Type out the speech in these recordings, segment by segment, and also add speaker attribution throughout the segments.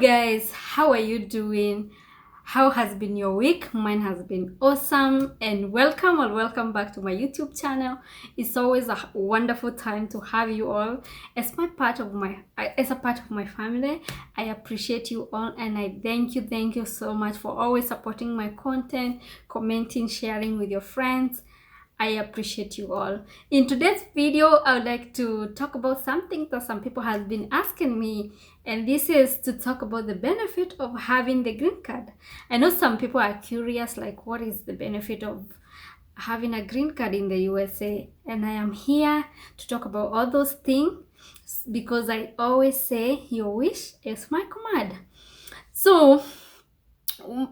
Speaker 1: guys, how are you doing? How has been your week? Mine has been awesome, and welcome back to my YouTube channel. It's always a wonderful time to have you all as a part of my family. I appreciate you all, and I thank you so much for always supporting my content, commenting, sharing with your friends. I appreciate you all. In today's video, I would like to talk about something that some people have been asking me, and this is to talk about the benefit of having the green card. I know some people are curious, like, what is the benefit of having a green card in the USA? And I am here to talk about all those things because I always say your wish is my command. So,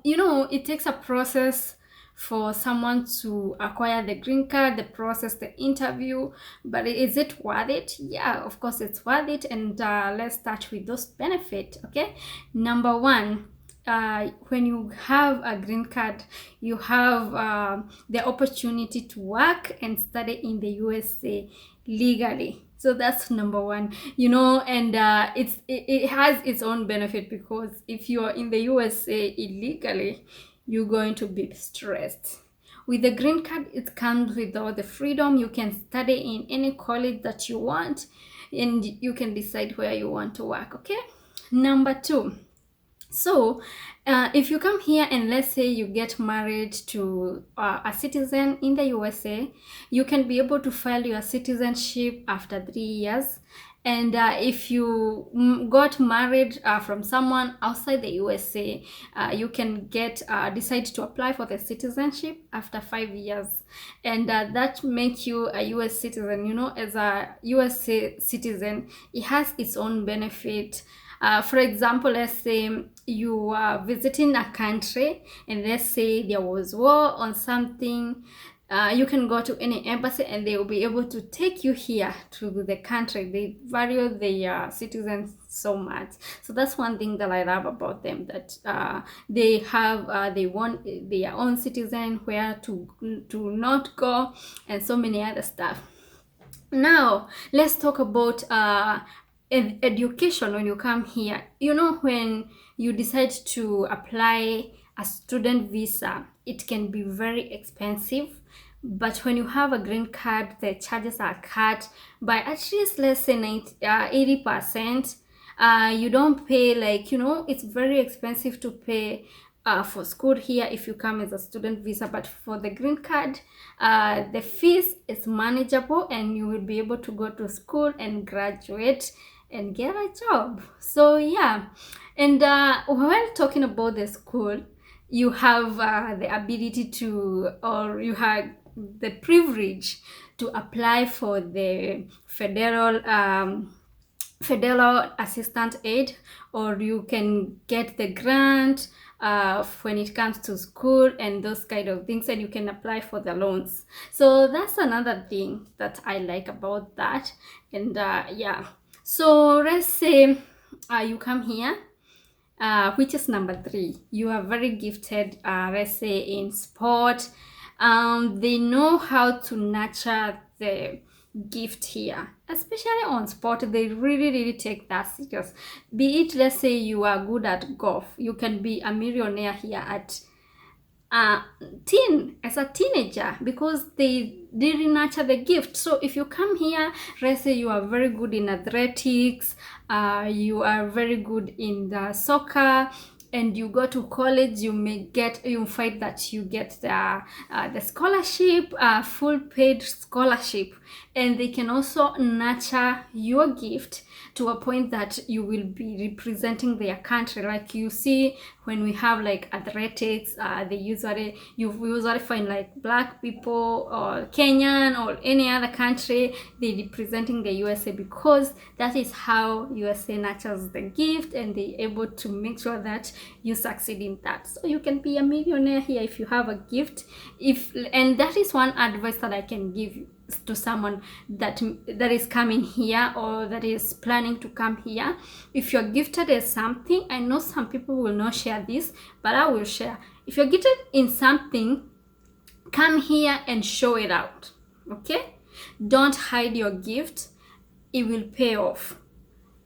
Speaker 1: it takes a process for someone to acquire the green card, the process, the interview, but is it worth it? Yeah, of course it's worth it. And let's start with those benefits. Okay, number one, when you have a green card, you have the opportunity to work and study in the USA legally. So that's number one, and it has its own benefit, because if you are in the USA illegally, you're going to be stressed. With the green card, it comes with all the freedom. You can study in any college that you want, and you can decide where you want to work. Okay, number two. So if you come here and let's say you get married to a citizen in the USA, you can be able to file your citizenship after 3 years. And if you got married from someone outside the USA, you can decide to apply for the citizenship after 5 years. And that makes you a US citizen. As a US citizen, it has its own benefit. For example, let's say you are visiting a country and let's say there was war on something. You can go to any embassy and they will be able to take you here to the country. They value their citizens so much. So that's one thing that I love about them, that they want their own citizen, where to not go, and so many other stuff. Now let's talk about education. When you come here, when you decide to apply a student visa, it can be very expensive. But when you have a green card, the charges are cut by at least, let's say 80%. You don't pay, it's very expensive to pay for school here if you come as a student visa. But for the green card, the fees is manageable, and you will be able to go to school and graduate and get a job. So yeah, and while talking about the school, you have the ability to, or you have the privilege to apply for the federal assistant aid, or you can get the grant when it comes to school and those kind of things, and you can apply for the loans. So that's another thing that I like about that. And yeah, so let's say you come here, which is number three. You are very gifted, let's say in sport. They know how to nurture the gift here, especially on sport. They really take that serious. Be it, let's say you are good at golf, you can be a millionaire here as a teenager, because they really nurture the gift. So if you come here, let's say you are very good in athletics, you are very good in the soccer, and you go to college, you find that you get the scholarship, full paid scholarship, and they can also nurture your gift to a point that you will be representing their country. Like you see, when we have like athletics, you usually find like black people or Kenyan or any other country, they representing the USA, because that is how USA nurtures the gift, and they able to make sure that you succeed in that. So you can be a millionaire here if you have a gift. And that is one advice that I can give you to someone that is coming here, or that is planning to come here. If you're gifted as something, I know some people will not share this, but I will share. If you're gifted in something, come here and show it out. Okay, don't hide your gift. It will pay off.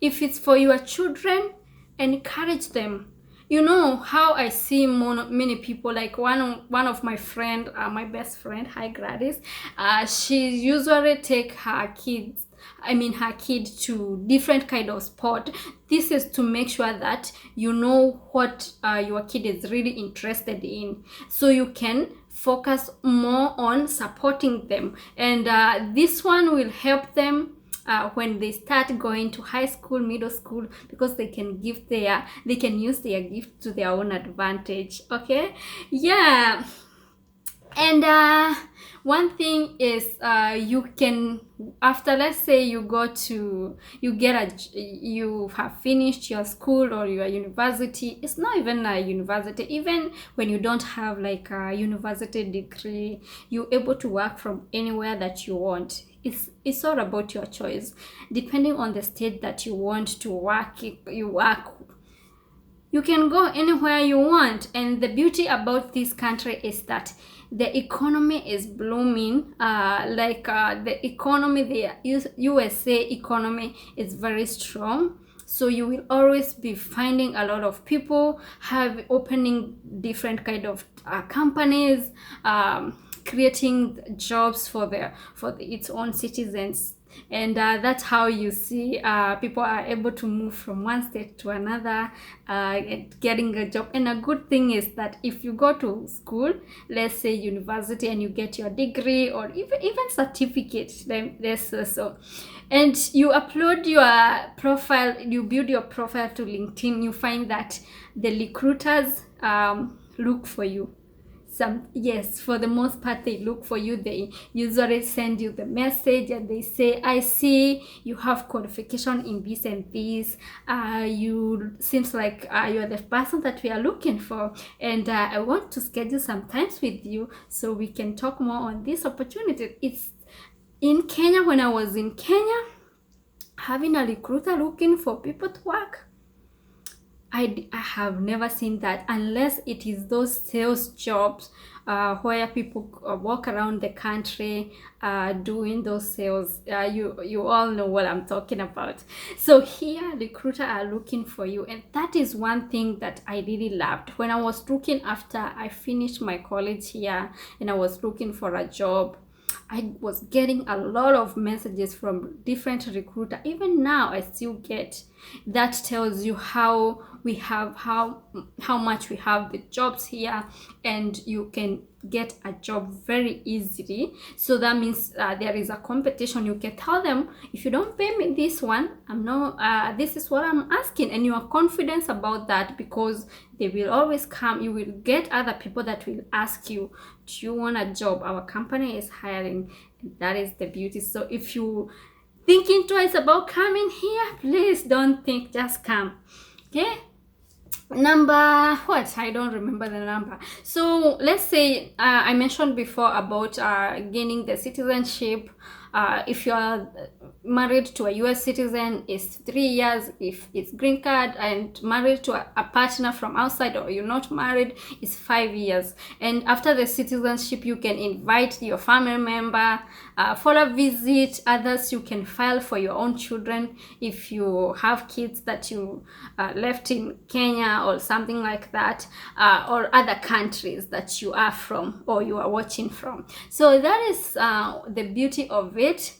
Speaker 1: If it's for your children encourage them. You know how I see many people, like one of my friend, my best friend, hi Gladys, she usually take her kid to different kind of sport. This is to make sure that you know what your kid is really interested in, so you can focus more on supporting them, and this one will help them when they start going to high school, middle school, because they can use their gift to their own advantage. Okay, yeah. And one thing is, you can, after, let's say you have finished your school or your university. It's not even a university, even when you don't have like a university degree, you're able to work from anywhere that you want. It's all about your choice. Depending on the state that you want to work, you can go anywhere you want. And the beauty about this country is that the economy is blooming. The USA economy is very strong. So you will always be finding a lot of people opening different kind of companies, creating jobs for its own citizens. And that's how you see people are able to move from one state to another, getting a job. And a good thing is that if you go to school, let's say university, and you get your degree or even certificate, then so, and you upload your profile, you build your profile to LinkedIn, you find that the recruiters look for you. Yes, for the most part, they look for you. They usually send you the message and they say, I see you have qualification in this and this. You seems like you're the person that we are looking for, and I want to schedule some times with you so we can talk more on this opportunity. It's in Kenya. When I was in Kenya, having a recruiter looking for people to work, I have never seen that, unless it is those sales jobs where people walk around the country doing those sales. You all know what I'm talking about. So here, recruiters are looking for you, and that is one thing that I really loved when I was looking after I finished my college here, and I was looking for a job. I was getting a lot of messages from different recruiters. Even now, I still get. That tells you how much we have the jobs here, and you can get a job very easily. So that means there is a competition. You can tell them, if you don't pay me this one, this is what I'm asking, and you are confident about that, because they will always come. You will get other people that will ask you, do you want a job? Our company is hiring. That is the beauty. So if you thinking twice about coming here, please don't think, just come. Okay, number what, I don't remember the number. So let's say I mentioned before about gaining the citizenship. If you are married to a US citizen, it's 3 years. If it's green card and married to a partner from outside, or you're not married, it's 5 years. And after the citizenship, you can invite your family member for a visit. Others, you can file for your own children if you have kids that you left in Kenya or something like that, or other countries that you are from or you are watching from. So that is the beauty of it.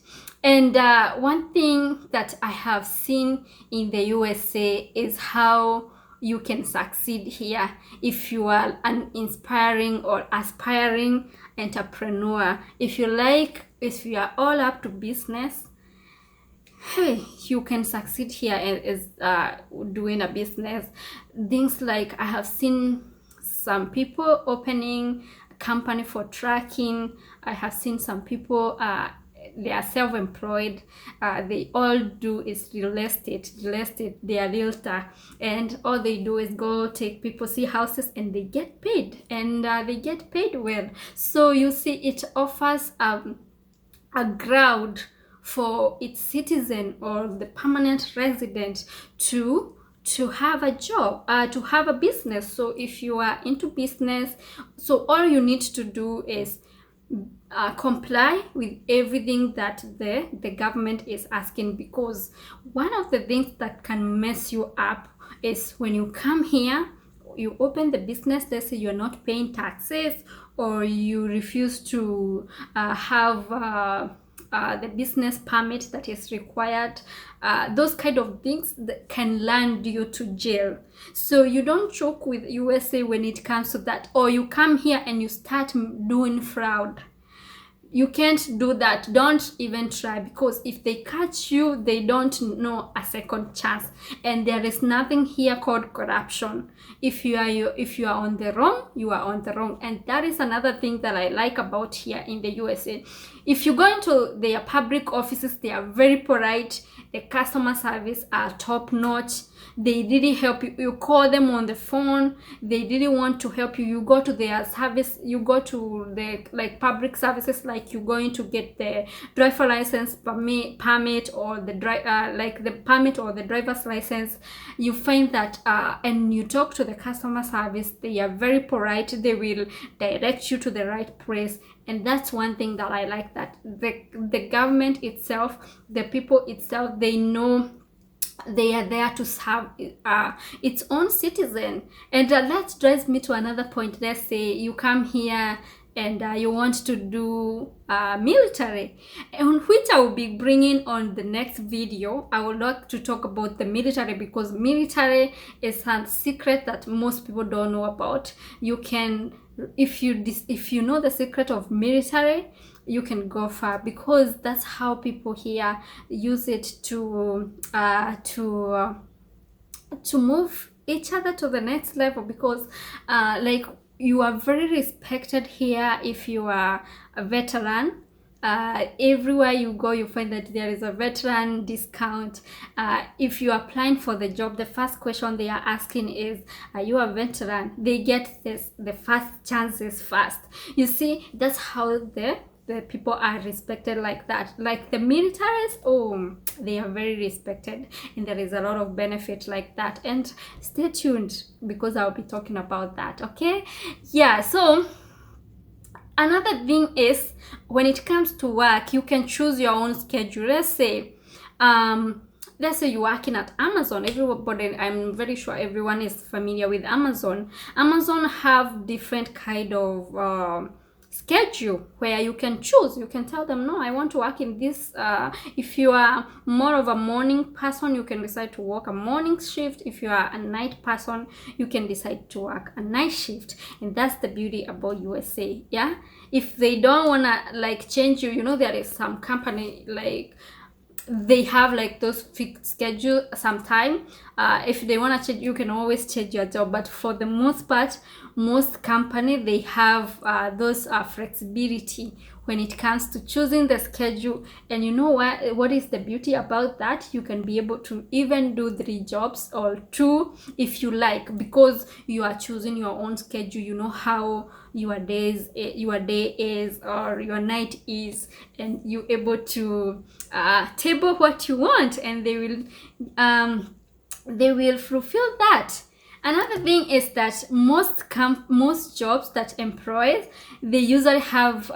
Speaker 1: And one thing that I have seen in the USA is how you can succeed here if you are an inspiring or aspiring entrepreneur. If you are all up to business, hey, you can succeed here as doing a business. Things like, I have seen some people opening a company for trucking. I have seen some people they are self-employed. They all do is real estate. They are realtor, and all they do is go take people, see houses, and they get paid, and they get paid well. So you see, it offers a ground for its citizen or the permanent resident to have a job, to have a business. So if you are into business, so all you need to do is comply with everything that the government is asking, because one of the things that can mess you up is when you come here, you open the business, let's say you're not paying taxes, or you refuse to have the business permit that is required, those kind of things that can land you to jail. So you don't joke with USA when it comes to that. Or you come here and you start doing fraud. You can't do that. Don't even try, because if they catch you, they don't know a second chance. And there is nothing here called corruption. If you are on the wrong, you are on the wrong. And that is another thing that I like about here in the USA. If you go into their public offices, they are very polite. The customer service are top notch. They really help you. You call them on the phone, they really want to help you. You go to their service, you go to the like public services, like you're going to get the driver license permit or the like the permit or the driver's license. You find that and you talk to the customer service, they are very polite. They will direct you to the right place. And that's one thing that I like, that the government itself, the people itself, they know they are there to serve its own citizen. And that drives me to another point. Let's say you come here and you want to do military, on which I will be bringing on the next video. I would like to talk about the military, because military is a secret that most people don't know about. You can, if you know the secret of military, you can go far, because that's how people here use it to move each other to the next level. Because like you are very respected here if you are a veteran. Everywhere you go, you find that there is a veteran discount. If you are applying for the job, the first question they are asking is, are you a veteran? They get the first chances first. You see, that's how the people are respected like that. Like the militaries, oh, they are very respected, and there is a lot of benefit like that. And stay tuned, because I'll be talking about that. Okay, yeah. So another thing is, when it comes to work, you can choose your own schedule. Let's say you're working at Amazon. Everybody, I'm very sure everyone is familiar with Amazon. Amazon have different kind of schedule where you can choose. You can tell them, no, I want to work in this. If you are more of a morning person, you can decide to work a morning shift. If you are a night person, you can decide to work a night shift. And that's the beauty about USA. Yeah, if they don't want to like change you, you know, there is some company like they have like those fixed schedule sometime. If they want to change, you can always change your job. But for the most part, most company, they have those flexibility when it comes to choosing the schedule. And you know what is the beauty about that? You can be able to even do 3 jobs or 2 if you like, because you are choosing your own schedule. You know how your day is or your night is, and you're able to table what you want, and they will fulfill that. Another thing is that most jobs that employers, they usually have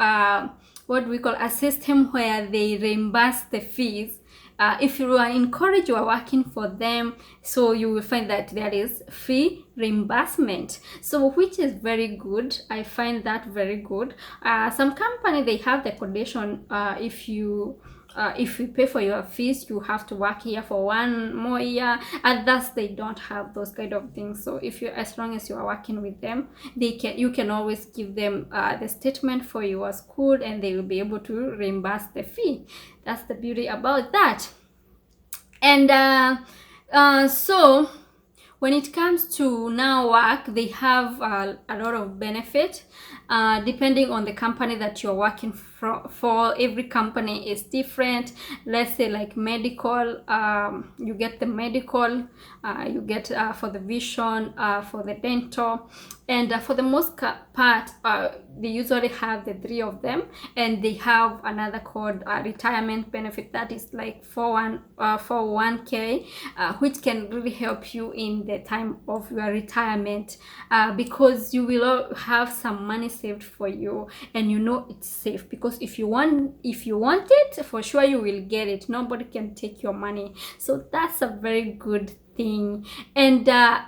Speaker 1: what we call a system where they reimburse the fees. If you are in college, you are working for them, so you will find that there is fee reimbursement, so which is very good. I find that very good. Some company, they have the condition, if you pay for your fees, you have to work here for 1 more year. Others, they don't have those kind of things. So if you, as long as you are working with them, you can always give them the statement for your school, and they will be able to reimburse the fee. That's the beauty about that. And so when it comes to now work, they have a lot of benefit depending on the company that you're working for. Every company is different. Let's say like medical, you get the medical, you get for the vision, for the dental, and for the most part, they usually have the 3 of them. And they have another called retirement benefit, that is like 401k, which can really help you in the time of your retirement, because you will have some money saved for you, and you know it's safe, because if you want it, for sure you will get it. Nobody can take your money. So that's a very good thing. And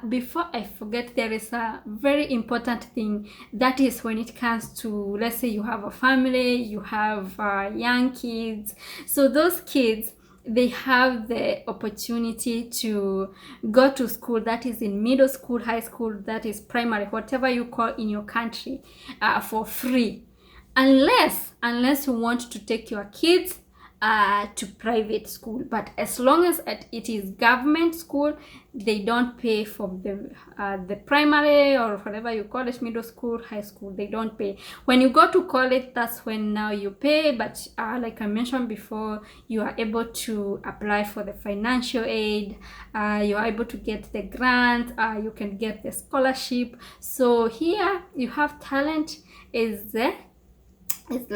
Speaker 1: before I forget, there is a very important thing, that is when it comes to, let's say you have a family, you have young kids. So those kids, they have the opportunity to go to school, that is in middle school, high school, that is primary, whatever you call in your country, for free, unless you want to take your kids to private school. But as long as it is government school, they don't pay for the primary, or whatever you call it, middle school, high school, they don't pay. When you go to college, that's when now you pay. But like I mentioned before, you are able to apply for the financial aid, you are able to get the grant, you can get the scholarship. So here you have talent, is the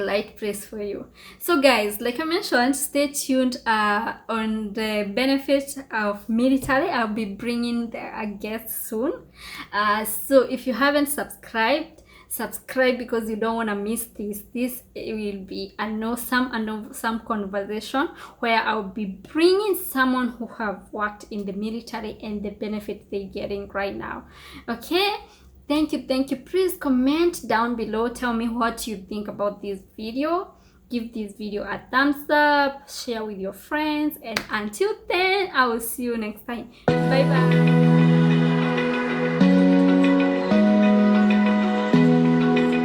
Speaker 1: right place for you. So guys, like I mentioned, stay tuned on the benefits of military. I'll be bringing a guest soon. So if you haven't subscribed, subscribe, because you don't want to miss this. This will be an awesome conversation where I'll be bringing someone who have worked in the military and the benefits they're getting right now. Okay, thank you. Please comment down below, tell me what you think about this video. Give this video a thumbs up, share with your friends, and until then, I will see you next time. Bye bye.